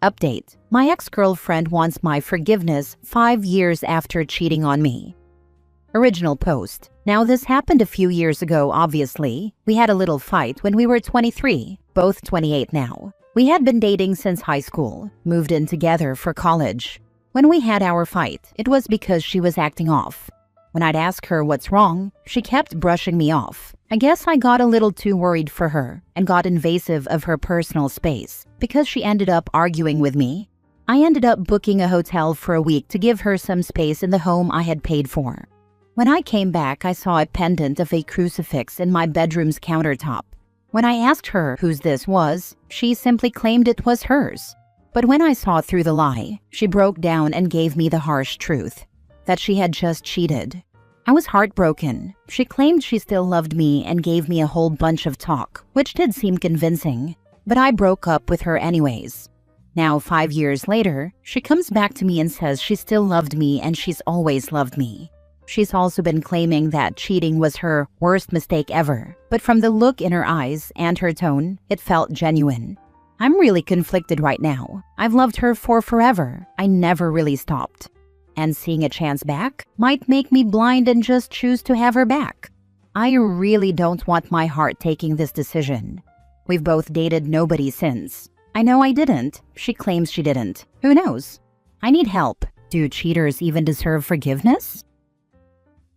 Update: my ex-girlfriend wants my forgiveness 5 years after cheating on me. Original post: now this happened a few years ago obviously. We had a little fight when we were 23, both 28 now. We had been dating since high school, moved in together for college. When we had our fight, it was because she was acting off. When I'd ask her what's wrong, she kept brushing me off. I guess I got a little too worried for her and got invasive of her personal space because she ended up arguing with me. I ended up booking a hotel for a week to give her some space in the home I had paid for. When I came back, I saw a pendant of a crucifix in my bedroom's countertop. When I asked her whose this was, she simply claimed it was hers. But when I saw through the lie, she broke down and gave me the harsh truth: that she had just cheated. I was heartbroken. She claimed she still loved me and gave me a whole bunch of talk, which did seem convincing, but I broke up with her anyways. Now, 5 years later, she comes back to me and says she still loved me and she's always loved me. She's also been claiming that cheating was her worst mistake ever, but from the look in her eyes and her tone, it felt genuine. I'm really conflicted right now. I've loved her for forever. I never really stopped. And seeing a chance back might make me blind and just choose to have her back. I really don't want my heart taking this decision. We've both dated nobody since. I know I didn't. She claims she didn't. Who knows? I need help. Do cheaters even deserve forgiveness?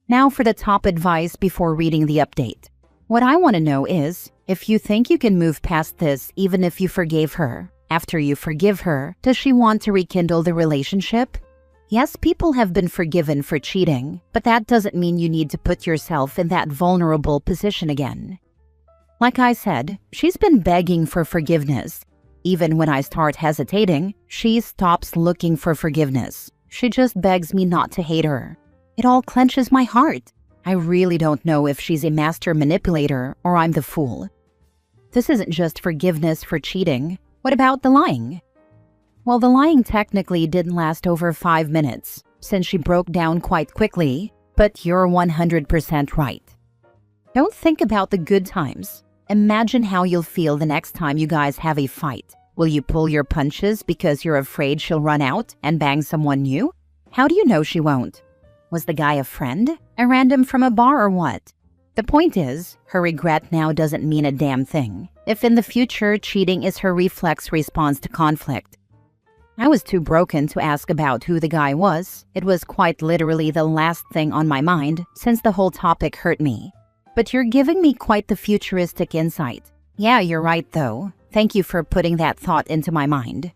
Now for the top advice before reading the update. What I want to know is, if you think you can move past this even if you forgave her, after you forgive her, does she want to rekindle the relationship? Yes, people have been forgiven for cheating, but that doesn't mean you need to put yourself in that vulnerable position again. Like I said, she's been begging for forgiveness. Even when I start hesitating, she stops looking for forgiveness. She just begs me not to hate her. It all clenches my heart. I really don't know if she's a master manipulator or I'm the fool. This isn't just forgiveness for cheating. What about the lying? Well, the lying technically didn't last over 5 minutes, since she broke down quite quickly, but you're 100% right. Don't think about the good times. Imagine how you'll feel the next time you guys have a fight. Will you pull your punches because you're afraid she'll run out and bang someone new? How do you know she won't? Was the guy a friend? A random from a bar or what? The point is, her regret now doesn't mean a damn thing. If in the future cheating is her reflex response to conflict. I was too broken to ask about who the guy was. It was quite literally the last thing on my mind since the whole topic hurt me. But you're giving me quite the futuristic insight. Yeah, you're right though. Thank you for putting that thought into my mind.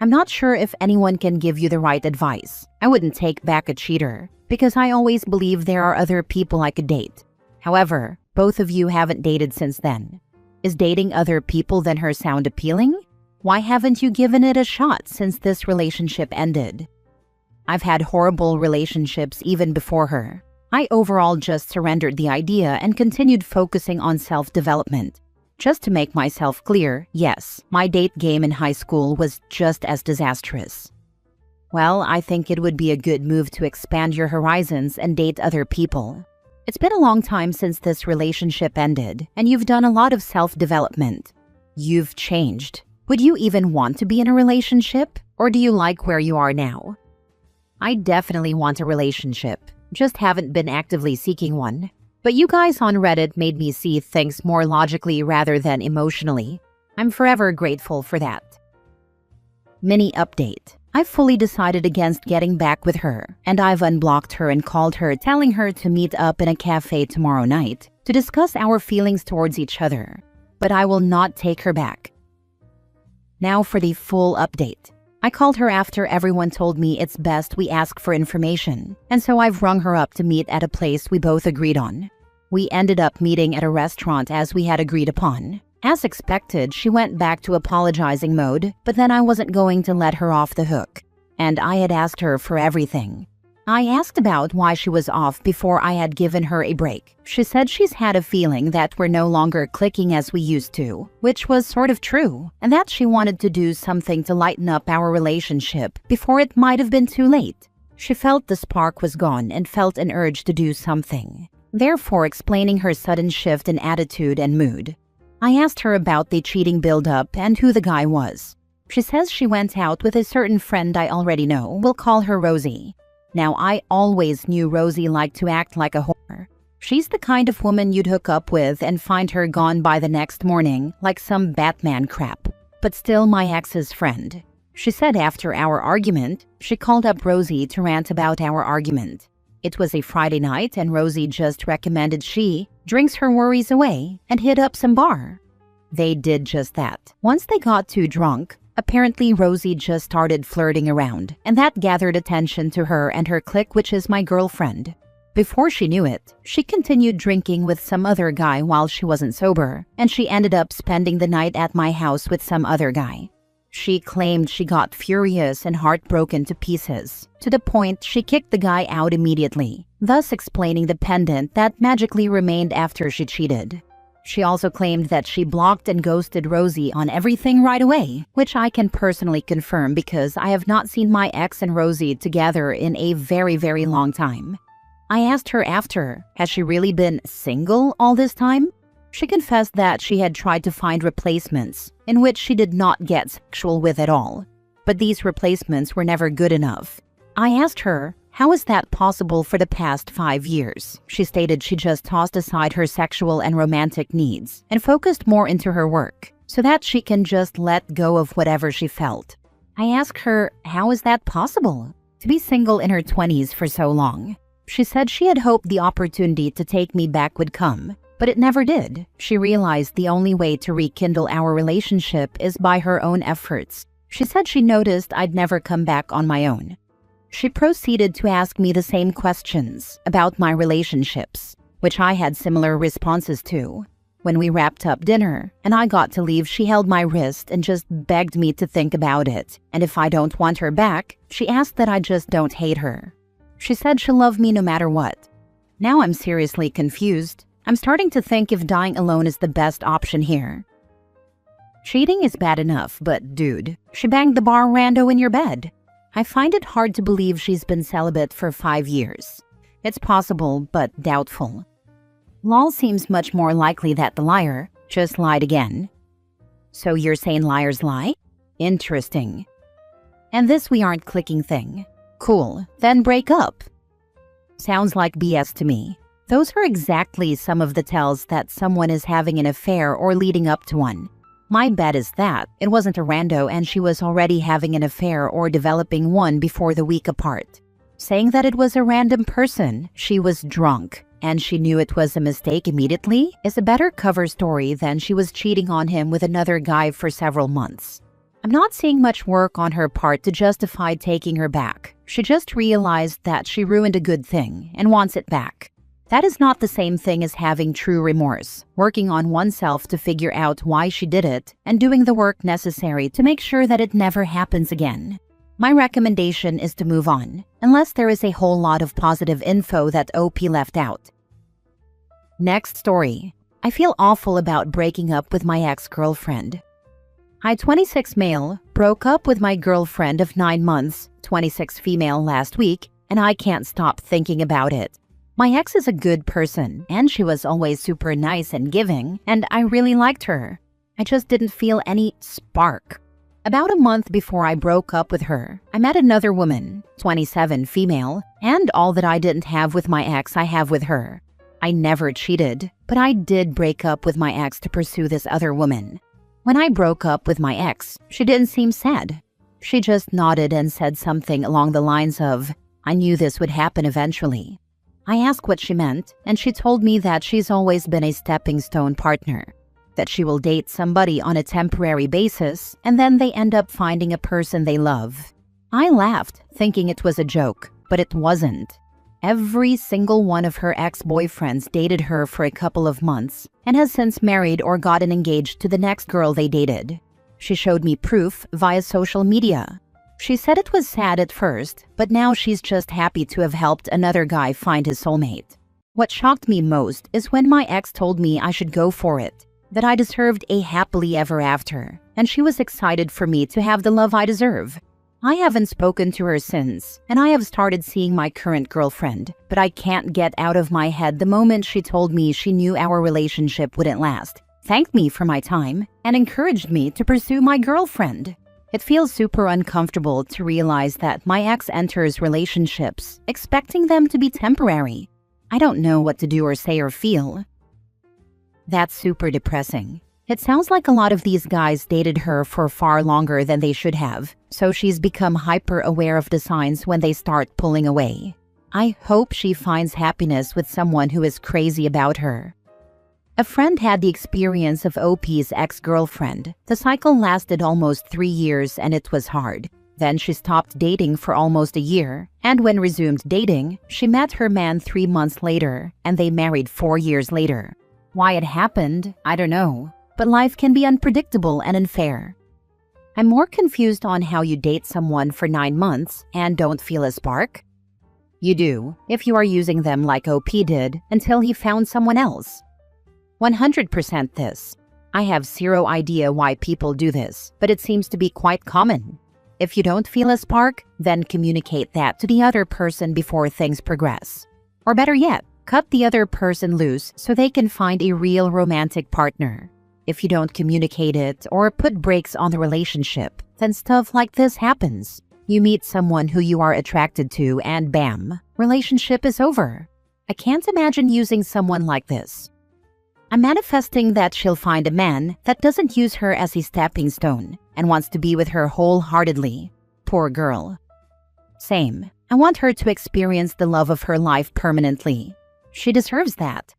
I'm not sure if anyone can give you the right advice. I wouldn't take back a cheater because I always believe there are other people I could date. However, both of you haven't dated since then. Is dating other people than her sound appealing? Why haven't you given it a shot since this relationship ended? I've had horrible relationships even before her. I overall just surrendered the idea and continued focusing on self-development. Just to make myself clear, yes, my date game in high school was just as disastrous. Well, I think it would be a good move to expand your horizons and date other people. It's been a long time since this relationship ended, and you've done a lot of self-development. You've changed. Would you even want to be in a relationship, or do you like where you are now? I definitely want a relationship, just haven't been actively seeking one. But you guys on Reddit made me see things more logically rather than emotionally. I'm forever grateful for that. Mini update. I've fully decided against getting back with her, and I've unblocked her and called her telling her to meet up in a cafe tomorrow night to discuss our feelings towards each other. But I will not take her back. Now for the full update. I called her after everyone told me it's best we ask for information, and so I've rung her up to meet at a place we both agreed on. We ended up meeting at a restaurant as we had agreed upon. As expected, she went back to apologizing mode, but then I wasn't going to let her off the hook, and I had asked her for everything. I asked about why she was off before I had given her a break. She said she's had a feeling that we're no longer clicking as we used to, which was sort of true, and that she wanted to do something to lighten up our relationship before it might have been too late. She felt the spark was gone and felt an urge to do something, therefore explaining her sudden shift in attitude and mood. I asked her about the cheating build-up and who the guy was. She says she went out with a certain friend I already know. We'll call her Rosie. Now, I always knew Rosie liked to act like a whore. She's the kind of woman you'd hook up with and find her gone by the next morning like some Batman crap. But still my ex's friend. She said after our argument, she called up Rosie to rant about our argument. It was a Friday night and Rosie just recommended she drinks her worries away and hit up some bar. They did just that. Once they got too drunk, apparently Rosie just started flirting around, and that gathered attention to her and her clique, which is my girlfriend. Before she knew it, she continued drinking with some other guy while she wasn't sober, and she ended up spending the night at my house with some other guy. She claimed she got furious and heartbroken to pieces, to the point she kicked the guy out immediately, thus explaining the pendant that magically remained after she cheated. She also claimed that she blocked and ghosted Rosie on everything right away, which I can personally confirm because I have not seen my ex and Rosie together in a very, very long time. I asked her after, has she really been single all this time? She confessed that she had tried to find replacements, in which she did not get sexual with at all. But these replacements were never good enough. I asked her, how is that possible for the past 5 years? She stated she just tossed aside her sexual and romantic needs and focused more into her work, so that she can just let go of whatever she felt. I asked her, how is that possible? To be single in her 20s for so long. She said she had hoped the opportunity to take me back would come, but it never did. She realized the only way to rekindle our relationship is by her own efforts. She said she noticed I'd never come back on my own. She proceeded to ask me the same questions about my relationships, which I had similar responses to. When we wrapped up dinner and I got to leave, she held my wrist and just begged me to think about it. And if I don't want her back, she asked that I just don't hate her. She said she'll love me no matter what. Now I'm seriously confused. I'm starting to think if dying alone is the best option here. Cheating is bad enough, but dude, she banged the bar rando in your bed. I find it hard to believe she's been celibate for 5 years. It's possible, but doubtful. Lol seems much more likely that the liar just lied again. So you're saying liars lie? Interesting. And this we aren't clicking thing. Cool, then break up. Sounds like BS to me. Those are exactly some of the tells that someone is having an affair or leading up to one. My bet is that it wasn't a rando and she was already having an affair or developing one before the week apart. Saying that it was a random person, she was drunk, and she knew it was a mistake immediately is a better cover story than she was cheating on him with another guy for several months. I'm not seeing much work on her part to justify taking her back. She just realized that she ruined a good thing and wants it back. That is not the same thing as having true remorse, working on oneself to figure out why she did it, and doing the work necessary to make sure that it never happens again. My recommendation is to move on, unless there is a whole lot of positive info that OP left out. Next story. I feel awful about breaking up with my ex-girlfriend. I, 26 male, broke up with my girlfriend of 9 months, 26 female last week, and I can't stop thinking about it. My ex is a good person, and she was always super nice and giving, and I really liked her. I just didn't feel any spark. About a month before I broke up with her, I met another woman, 27 female, and all that I didn't have with my ex I have with her. I never cheated, but I did break up with my ex to pursue this other woman. When I broke up with my ex, she didn't seem sad. She just nodded and said something along the lines of, I knew this would happen eventually. I asked what she meant, and she told me that she's always been a stepping stone partner, that she will date somebody on a temporary basis, and then they end up finding a person they love. I laughed, thinking it was a joke, but it wasn't. Every single one of her ex-boyfriends dated her for a couple of months and has since married or gotten engaged to the next girl they dated. She showed me proof via social media. She said it was sad at first, but now she's just happy to have helped another guy find his soulmate. What shocked me most is when my ex told me I should go for it, that I deserved a happily ever after, and she was excited for me to have the love I deserve. I haven't spoken to her since, and I have started seeing my current girlfriend, but I can't get out of my head the moment she told me she knew our relationship wouldn't last, thanked me for my time, and encouraged me to pursue my girlfriend. It feels super uncomfortable to realize that my ex enters relationships expecting them to be temporary. I don't know what to do or say or feel. That's super depressing. It sounds like a lot of these guys dated her for far longer than they should have, so she's become hyper aware of the signs when they start pulling away. I hope she finds happiness with someone who is crazy about her. A friend had the experience of OP's ex-girlfriend. The cycle lasted almost 3 years and it was hard. Then she stopped dating for almost a year, and when resumed dating, she met her man 3 months later, and they married 4 years later. Why it happened, I don't know, but life can be unpredictable and unfair. I'm more confused on how you date someone for 9 months and don't feel a spark. You do, if you are using them like OP did until he found someone else. 100% this. I have zero idea why people do this, but it seems to be quite common. If you don't feel a spark, then communicate that to the other person before things progress. Or better yet, cut the other person loose so they can find a real romantic partner. If you don't communicate it or put brakes on the relationship, then stuff like this happens. You meet someone who you are attracted to and bam, relationship is over. I can't imagine using someone like this. I'm manifesting that she'll find a man that doesn't use her as a stepping stone and wants to be with her wholeheartedly. Poor girl. Same. I want her to experience the love of her life permanently. She deserves that.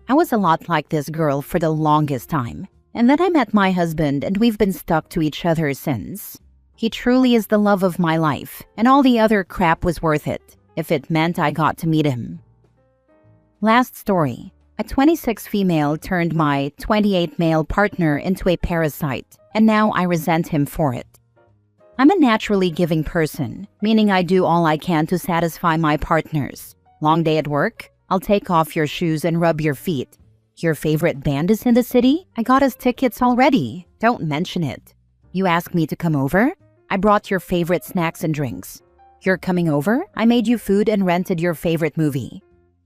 I was a lot like this girl for the longest time, and then I met my husband and we've been stuck to each other since. He truly is the love of my life, and all the other crap was worth it, if it meant I got to meet him. Last story. A 26 female turned my 28 male partner into a parasite, and now I resent him for it. I'm a naturally giving person, meaning I do all I can to satisfy my partners. Long day at work? I'll take off your shoes and rub your feet. Your favorite band is in the city? I got us tickets already. Don't mention it. You asked me to come over? I brought your favorite snacks and drinks. You're coming over? I made you food and rented your favorite movie.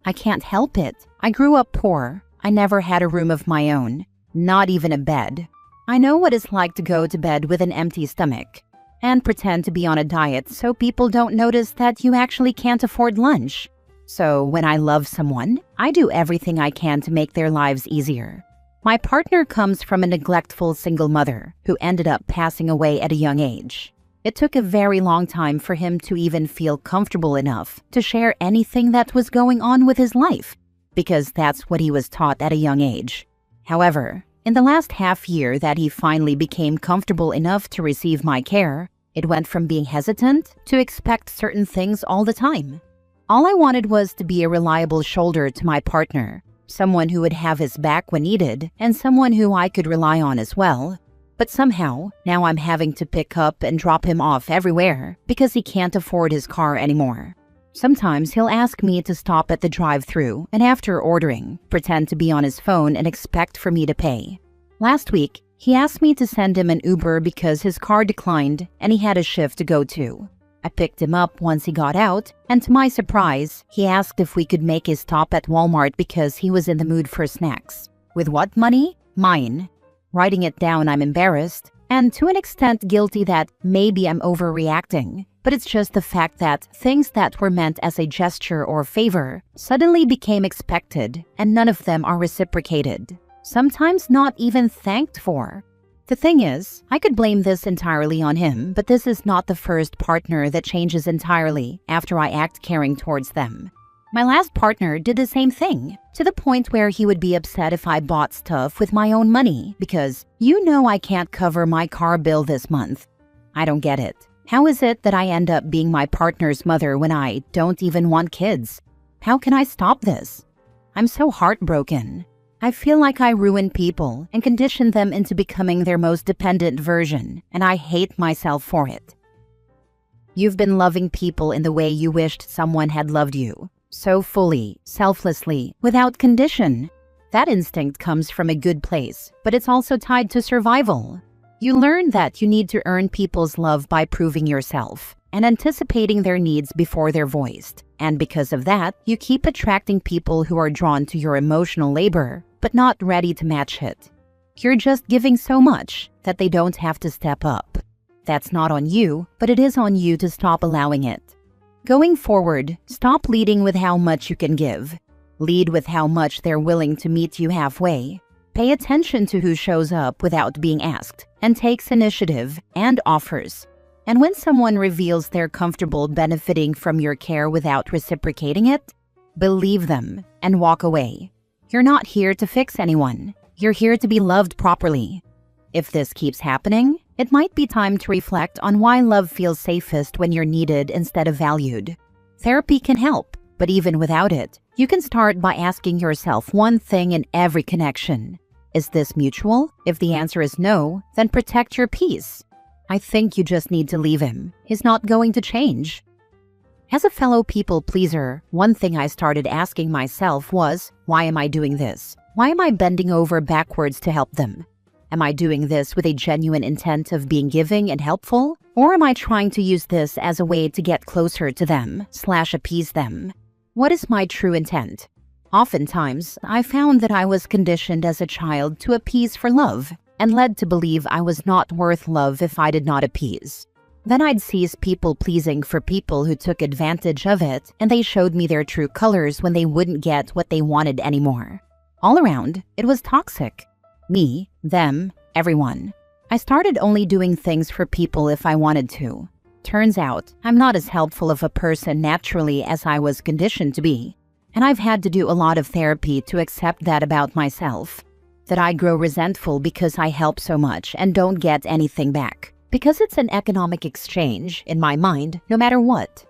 I can't help it. I grew up poor. I never had a room of my own. Not even a bed. I know what it's like to go to bed with an empty stomach and pretend to be on a diet so people don't notice that you actually can't afford lunch. So when I love someone, I do everything I can to make their lives easier. My partner comes from a neglectful single mother who ended up passing away at a young age. It took a very long time for him to even feel comfortable enough to share anything that was going on with his life, because that's what he was taught at a young age. However, in the last half year that he finally became comfortable enough to receive my care, it went from being hesitant to expect certain things all the time. All I wanted was to be a reliable shoulder to my partner, someone who would have his back when needed, and someone who I could rely on as well. But somehow, now I'm having to pick up and drop him off everywhere because he can't afford his car anymore. Sometimes he'll ask me to stop at the drive-thru and after ordering, pretend to be on his phone and expect for me to pay. Last week, he asked me to send him an Uber because his car declined and he had a shift to go to. I picked him up once he got out, and to my surprise, he asked if we could make his stop at Walmart because he was in the mood for snacks. With what money? Mine. Writing it down, I'm embarrassed, and to an extent guilty that maybe I'm overreacting, but it's just the fact that things that were meant as a gesture or favor suddenly became expected, and none of them are reciprocated. Sometimes not even thanked for. The thing is, I could blame this entirely on him, but this is not the first partner that changes entirely after I act caring towards them. My last partner did the same thing, to the point where he would be upset if I bought stuff with my own money because, you know, I can't cover my car bill this month. I don't get it. How is it that I end up being my partner's mother when I don't even want kids? How can I stop this? I'm so heartbroken. I feel like I ruin people and condition them into becoming their most dependent version, and I hate myself for it. You've been loving people in the way you wished someone had loved you. So fully, selflessly, without condition. That instinct comes from a good place, but it's also tied to survival. You learn that you need to earn people's love by proving yourself and anticipating their needs before they're voiced. And because of that, you keep attracting people who are drawn to your emotional labor, but not ready to match it. You're just giving so much that they don't have to step up. That's not on you, but it is on you to stop allowing it. Going forward, stop leading with how much you can give. Lead with how much they're willing to meet you halfway. Pay attention to who shows up without being asked and takes initiative and offers. And when someone reveals they're comfortable benefiting from your care without reciprocating it, believe them and walk away. You're not here to fix anyone. You're here to be loved properly. If this keeps happening, it might be time to reflect on why love feels safest when you're needed instead of valued. Therapy can help, but even without it, you can start by asking yourself one thing in every connection. Is this mutual? If the answer is no, then protect your peace. I think you just need to leave him. He's not going to change. As a fellow people pleaser, one thing I started asking myself was, why am I doing this? Why am I bending over backwards to help them? Am I doing this with a genuine intent of being giving and helpful? Or am I trying to use this as a way to get closer to them / appease them? What is my true intent? Oftentimes, I found that I was conditioned as a child to appease for love and led to believe I was not worth love if I did not appease. Then I'd cease people-pleasing for people who took advantage of it, and they showed me their true colors when they wouldn't get what they wanted anymore. All around, it was toxic. Me, them, everyone. I started only doing things for people if I wanted to. Turns out, I'm not as helpful of a person naturally as I was conditioned to be. And I've had to do a lot of therapy to accept that about myself. That I grow resentful because I help so much and don't get anything back. Because it's an economic exchange, in my mind, no matter what.